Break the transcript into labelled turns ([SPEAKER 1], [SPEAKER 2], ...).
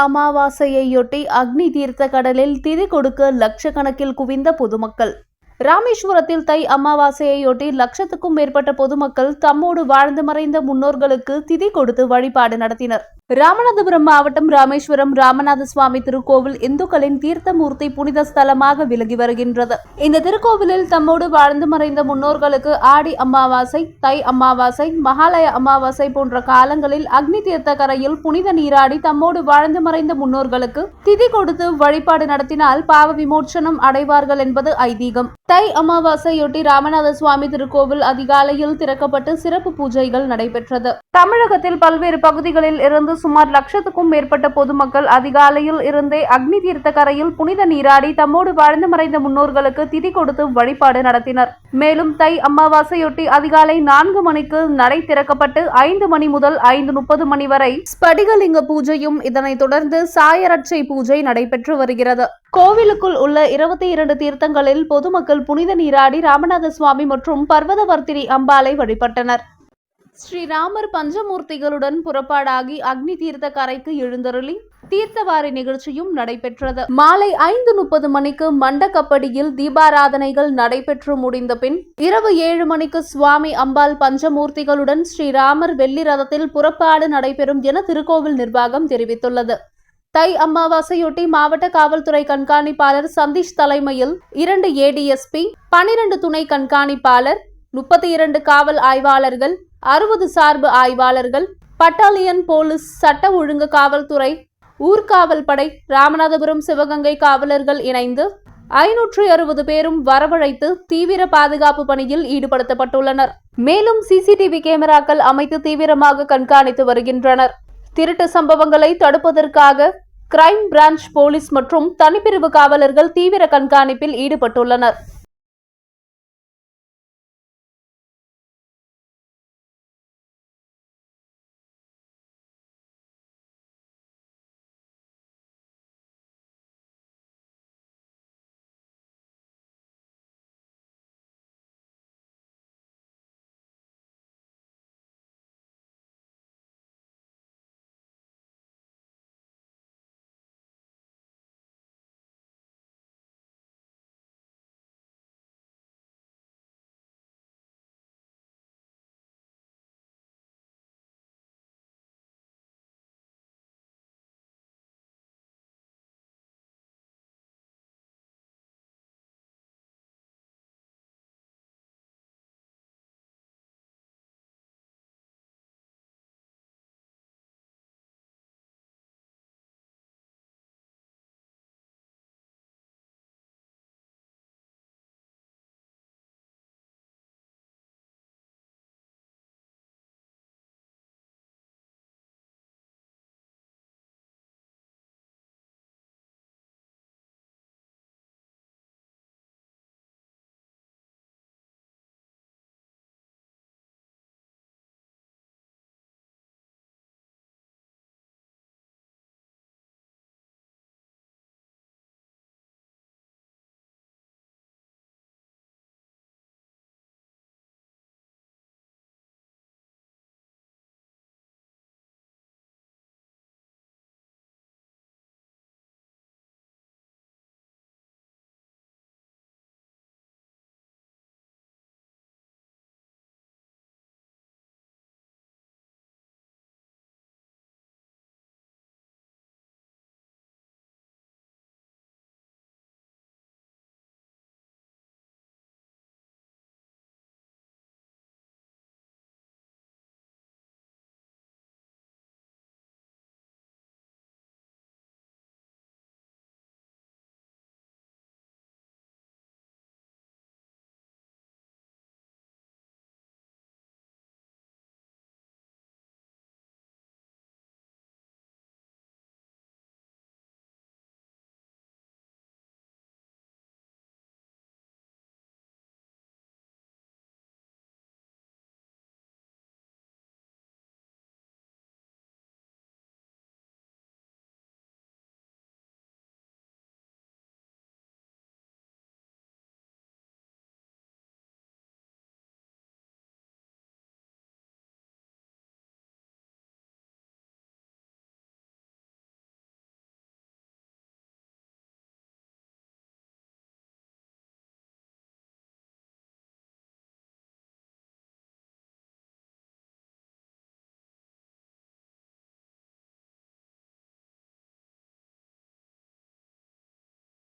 [SPEAKER 1] அமாவாசையையொட்டி அக்னி தீர்த்த கடலில் திதி கொடுக்க லட்சக்கணக்கில் குவிந்த பொதுமக்கள். ராமேஸ்வரத்தில் தை அமாவாசையையொட்டி லட்சத்துக்கும் மேற்பட்ட பொதுமக்கள் தம்மோடு வாழ்ந்து மறைந்த முன்னோர்களுக்கு திதி கொடுத்து வழிபாடு நடத்தினர். ராமநாதபுரம் மாவட்டம் ராமேஸ்வரம் ராமநாத சுவாமி திருக்கோவில் இந்துக்களின் தீர்த்தமூர்த்தி புனித ஸ்தலமாக விளங்கி வருகின்றது. இந்த திருக்கோவிலில் தம்மோடு வாழ்ந்து மறைந்த முன்னோர்களுக்கு ஆடி அமாவாசை, தை அமாவாசை, மகாலய அமாவாசை போன்ற காலங்களில் அக்னி தீர்த்த கரையில் புனித நீராடி தம்மோடு வாழ்ந்து மறைந்த முன்னோர்களுக்கு திதி கொடுத்து வழிபாடு நடத்தினால் பாவ விமோச்சனம் அடைவார்கள் என்பது ஐதீகம். தை அமாவாசையொட்டி ராமநாத சுவாமி திருக்கோவில் அதிகாலையில் திறக்கப்பட்டு சிறப்பு பூஜைகள் நடைபெற்றது. தமிழகத்தில் பல்வேறு பகுதிகளில் இருந்து சுமார் லட்சத்துக்கும் மேற்பட்ட பொதுமக்கள் அதிகாலையில் இருந்தே அக்னி தீர்த்த கரையில் புனித நீராடி தம்மோடு வாழ்ந்து மறைந்த முன்னோர்களுக்கு திதி கொடுத்து வழிபாடு நடத்தினர். மேலும் தை அமாவாசையொட்டி அதிகாலை 4 மணிக்கு நடை திறக்கப்பட்டு 5 மணி முதல் 5:30 மணி வரை ஸ்படிகலிங்க பூஜையும், இதனைத் தொடர்ந்து சாயரட்சை பூஜை நடைபெற்று வருகிறது. கோவிலுக்குள் உள்ள 22 தீர்த்தங்களில் பொதுமக்கள் புனித நீராடி ராமநாத சுவாமி மற்றும் பர்வதவர்த்தினி அம்பாளை வழிபட்டனர். ஸ்ரீராமர் பஞ்சமூர்த்திகளுடன் புறப்பாடாகி அக்னி தீர்த்த கரைக்கு எழுந்தருளி தீர்த்தவாரி நிகழ்ச்சியும் நடைபெற்றது. மாலை 5:30 மணிக்கு மண்டகப்படியில் தீபாராதனைகள் நடைபெற்று முடிந்த பின் இரவு 7 மணிக்கு சுவாமி அம்பாள் பஞ்சமூர்த்திகளுடன் ஸ்ரீராமர் வெள்ளி ரதத்தில் புறப்பாடு நடைபெறும் என திருக்கோவில் நிர்வாகம் தெரிவித்துள்ளது. தை அமாவாசையொட்டி மாவட்ட காவல்துறை கண்காணிப்பாளர் சந்தீஷ் தலைமையில் 2 ADSP, 12 துணை கண்காணிப்பாளர், 32 காவல் ஆய்வாளர்கள், 60 சார்பு ஆய்வாளர்கள், பட்டாலியன் போலீஸ், சட்ட ஒழுங்கு காவல்துறை, ஊர்காவல் படை, ராமநாதபுரம் சிவகங்கை காவலர்கள் இணைந்து 560 பேரும் வரவழைத்து தீவிர பாதுகாப்பு பணியில் ஈடுபடுத்தப்பட்டுள்ளனர். மேலும் CCTV கேமராக்கள் அமைத்து தீவிரமாக கண்காணித்து வருகின்றனர். திருட்டு சம்பவங்களை தடுப்பதற்காக கிரைம் பிரான்ச் போலீஸ் மற்றும் தனிப்பிரிவு காவலர்கள் தீவிர கண்காணிப்பில் ஈடுபட்டுள்ளனர்.